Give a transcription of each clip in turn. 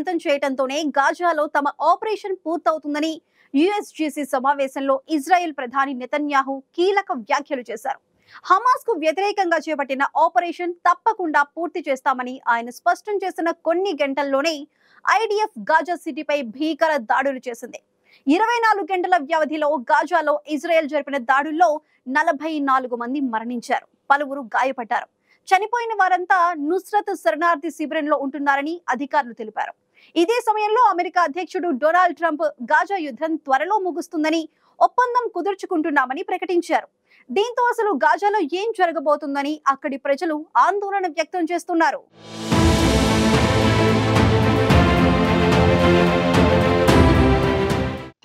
అంతం చేయడంతోనే గాజాలో తమ ఆపరేషన్ పూర్తవుతుందని యుఎస్జిసి సమావేశంలో ఇజ్రాయెల్ ప్రధాని నెతన్యాహు కీలక వ్యాఖ్యలు చేశారు. హమాస్ కు వ్యతిరేకంగా చేపట్టిన ఆపరేషన్ తప్పకుండా పూర్తి చేస్తామని ఆయన స్పష్టం చేసిన కొన్ని గంటల్లోనే ఐడిఎఫ్ గాజా సిటీపై భీకర దాడులు చేసింది. 24 గంటల వ్యవధిలో గాజాలో ఇజ్రాయెల్ జరిపిన దాడుల్లో 44 మంది మరణించారు, పలువురు గాయపడ్డారు. చనిపోయిన వారంతా నుస్రత్ శరణార్థి శిబిరంలో ఉంటున్నారని అధికారులు తెలిపారు. ఇదే సమయంలో అమెరికా అధ్యక్షుడు డొనాల్డ్ ట్రంప్ గాజా యుద్ధం త్వరలో ముగుస్తుందని, ఒప్పందం కుదుర్చుకుంటున్నామని ప్రకటించారు. దీంతో అసలు గాజాలో ఏం జరగబోతుందని అక్కడి ప్రజలు ఆందోళన వ్యక్తం చేస్తున్నారు.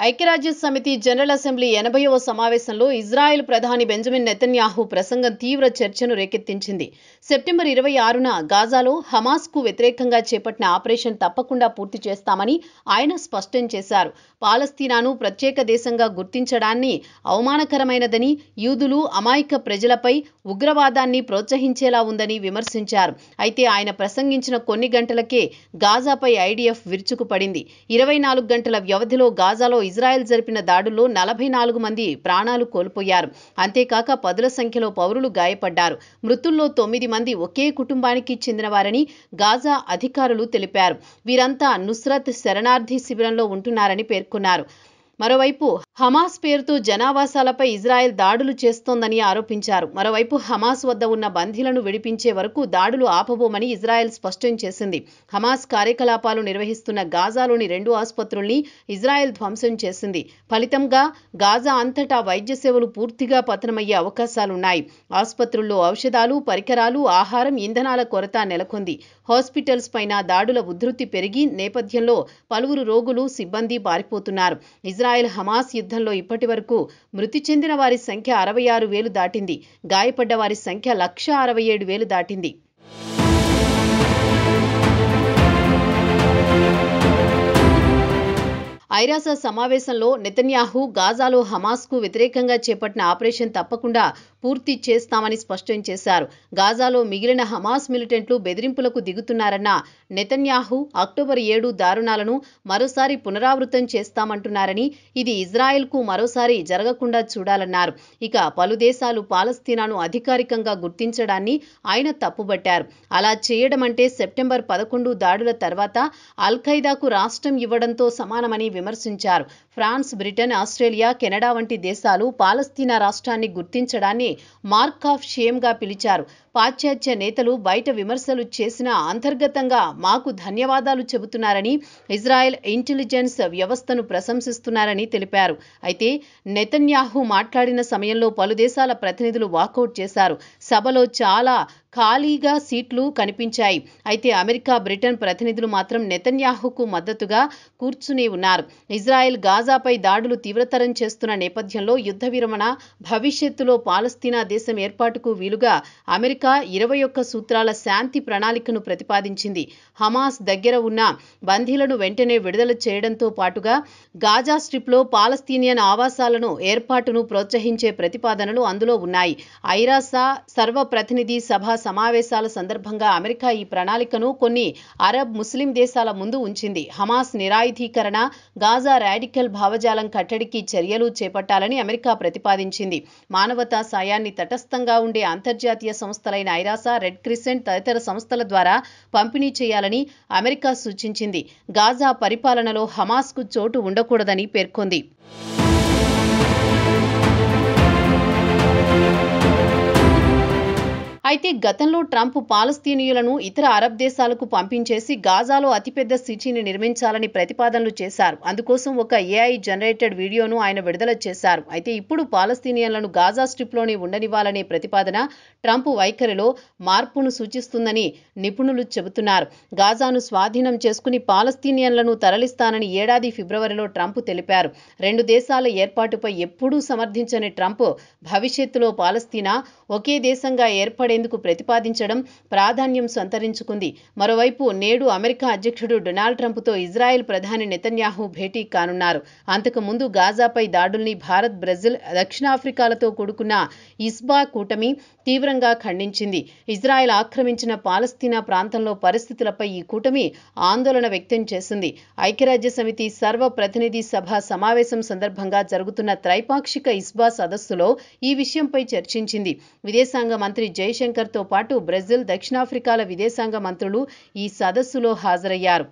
ఐక్యరాజ్య సమితి జనరల్ అసెంబ్లీ 80వ సమావేశంలో ఇజ్రాయెల్ ప్రధాని బెంజమిన్ నెతన్యాహు ప్రసంగం తీవ్ర చర్చను రేకెత్తించింది. సెప్టెంబర్ 26న గాజాలో హమాస్కు వ్యతిరేకంగా చేపట్టిన ఆపరేషన్ తప్పకుండా పూర్తి చేస్తామని ఆయన స్పష్టం చేశారు. పాలస్తీనాను ప్రత్యేక దేశంగా గుర్తించడాన్ని అవమానకరమైనదని, యూదులు అమాయక ప్రజలపై ఉగ్రవాదాన్ని ప్రోత్సహించేలా ఉందని విమర్శించారు. అయితే ఆయన ప్రసంగించిన కొన్ని గంటలకే గాజాపై ఐడిఎఫ్ విరుచుకుపడింది. 24 గంటల వ్యవధిలో గాజాలో ఇజ్రాయెల్ జరిపిన దాడుల్లో 44 మంది ప్రాణాలు కోల్పోయారు. అంతేకాక పదుల సంఖ్యలో పౌరులు గాయపడ్డారు. మృతుల్లో 9 మంది ఒకే కుటుంబానికి చెందినవారని గాజా అధికారులు తెలిపారు. వీరంతా నుస్రత్ శరణార్థి శిబిరంలో ఉంటున్నారని పేర్కొన్నారు. మరోవైపు హమాస్ పేరుతో జనావాసాలపై ఇజ్రాయెల్ దాడులు చేస్తోందని ఆరోపించారు. మరోవైపు హమాస్ వద్ద ఉన్న బందీలను విడిపించే వరకు దాడులు ఆపబోమని ఇజ్రాయెల్ స్పష్టం చేసింది. హమాస్ కార్యకలాపాలు నిర్వహిస్తున్న గాజాలోని 2 ఆసుపత్రుల్ని ఇజ్రాయెల్ ధ్వంసం చేసింది. ఫలితంగా గాజా అంతటా వైద్య సేవలు పూర్తిగా పతనమయ్యే అవకాశాలున్నాయి. ఆసుపత్రుల్లో ఔషధాలు, పరికరాలు, ఆహారం, ఇంధనాల కొరత నెలకొంది. హాస్పిటల్స్ పైన దాడుల ఉధృతి పెరిగి నేపథ్యంలో పలువురు రోగులు, సిబ్బంది పారిపోతున్నారు. ఇజ్రాయెల్ హమాస్ యుద్ధంలో ఇప్పటి వరకు మృతి చెందిన వారి సంఖ్య 66,000 దాటింది. గాయపడ్డ వారి సంఖ్య 1,67,000 దాటింది. ఐరాస సమావేశంలో నెతన్యాహు గాజాలో హమాస్కు వ్యతిరేకంగా చేపట్టిన ఆపరేషన్ తప్పకుండా పూర్తి చేస్తామని స్పష్టం చేశారు. గాజాలో మిగిలిన హమాస్ మిలిటెంట్లు బెదిరింపులకు దిగుతున్నారన్న నెతన్యాహు అక్టోబర్ 7 దారుణాలను మరోసారి పునరావృతం చేస్తామంటున్నారని, ఇది ఇజ్రాయెల్కు మరోసారి జరగకుండా చూడాలన్నారు. ఇక పలు దేశాలు పాలస్తీనాను అధికారికంగా గుర్తించడాన్ని ఆయన తప్పుబట్టారు. అలా చేయడం అంటే సెప్టెంబర్ 11 దాడుల తర్వాత అల్-ఖైదాకు రాష్ట్రం ఇవ్వడంతో సమానమని విమర్శించారు. ఫ్రాన్స్, బ్రిటన్, ఆస్ట్రేలియా, కెనడా వంటి దేశాలు పాలస్తీనా రాష్ట్రాన్ని గుర్తించడాన్ని మార్క్ ఆఫ్ షేమ్ గా పిలిచారు. పాశ్చాత్య నేతలు బయట విమర్శలు చేసినా అంతర్గతంగా మాకు ధన్యవాదాలు చెబుతున్నారని, ఇజ్రాయెల్ ఇంటెలిజెన్స్ వ్యవస్థను ప్రశంసిస్తున్నారని తెలిపారు. అయితే నెతన్యాహు మాట్లాడిన సమయంలో పలు దేశాల ప్రతినిధులు వాకౌట్ చేశారు. సభలో చాలా ఖాళీగా సీట్లు కనిపించాయి. అయితే అమెరికా, బ్రిటన్ ప్రతినిధులు మాత్రం నెతన్యాహుకు మద్దతుగా కూర్చుని ఉన్నారు. ఇజ్రాయెల్ గాజాపై దాడులు తీవ్రతరం చేస్తున్న నేపథ్యంలో యుద్ధ విరమణ, భవిష్యత్తులో పాలస్తీనా దేశం ఏర్పాటుకు వీలుగా అమెరికా 21 సూత్రాల శాంతి ప్రణాళికను ప్రతిపాదించింది. హమాస్ దగ్గర ఉన్న బందీలను వెంటనే విడుదల చేయడంతో పాటుగా గాజా స్ట్రిప్లో పాలస్తీనియన్ ఆవాసాలను ఏర్పాటును ప్రోత్సహించే ప్రతిపాదనలు అందులో ఉన్నాయి. ఐరాస సర్వప్రతినిధి సభ సమావేశాల సందర్భంగా అమెరికా ఈ ప్రణాళికను కొన్ని అరబ్, ముస్లిం దేశాల ముందు ఉంచింది. హమాస్ నిరాయుధీకరణ, గాజా రాడికల్ భావజాలం కట్టడికి చర్యలు చేపట్టాలని అమెరికా ప్రతిపాదించింది. మానవతా సాయాన్ని తటస్థంగా ఉండే అంతర్జాతీయ సంస్థలైన ఐరాస, రెడ్ క్రిసెంట్ తదితర సంస్థల ద్వారా పంపిణీ చేయాలని అమెరికా సూచించింది. గాజా పరిపాలనలో హమాస్కు చోటు ఉండకూడదని పేర్కొంది. అయితే గతంలో ట్రంప్ పాలస్తీనియులను ఇతర అరబ్ దేశాలకు పంపించేసి గాజాలో అతిపెద్ద సిటీని నిర్మించాలని ప్రతిపాదనలు చేశారు. అందుకోసం ఒక ఏఐ జనరేటెడ్ వీడియోను ఆయన విడుదల చేశారు. అయితే ఇప్పుడు పాలస్తీనియన్లను గాజా స్ట్రిప్లోనే ఉండనివ్వాలనే ప్రతిపాదన ట్రంప్ వైఖరిలో మార్పును సూచిస్తుందని నిపుణులు చెబుతున్నారు. గాజాను స్వాధీనం చేసుకుని పాలస్తీనియన్లను తరలిస్తానని ఏడాది ఫిబ్రవరిలో ట్రంప్ తెలిపారు. 2 దేశాల ఏర్పాటుపై ఎప్పుడూ సమర్థించని ట్రంప్ భవిష్యత్తులో పాలస్తీనా ఒకే దేశంగా ఏర్పడే చర్చించేందుకు ప్రతిపాదించడం ప్రాధాన్యం సంతరించుకుంది. మరోవైపు నేడు అమెరికా అధ్యక్షుడు డొనాల్డ్ ట్రంప్తో ఇజ్రాయెల్ ప్రధాని నెతన్యాహు భేటీ కానున్నారు. అంతకు ముందు గాజాపై దాడుల్ని భారత్, బ్రెజిల్, దక్షిణాఫ్రికాలతో కూడుకున్న ఇస్బా కూటమి తీవ్రంగా ఖండించింది. ఇజ్రాయెల్ ఆక్రమించిన పాలస్తీనా ప్రాంతంలో పరిస్థితులపై ఈ కూటమి ఆందోళన వ్యక్తం చేసింది. ఐక్యరాజ్య సమితి సర్వ ప్రతినిధి సభ సమావేశం సందర్భంగా జరుగుతున్న త్రైపాక్షిక ఇస్బా సదస్సులో ఈ విషయంపై చర్చించింది. విదేశాంగ మంత్రి జైశంకర్తో పాటు బ్రెజిల్, దక్షిణాఫ్రికాల విదేశాంగ మంత్రులు ఈ సదస్సులో హాజరయ్యారు.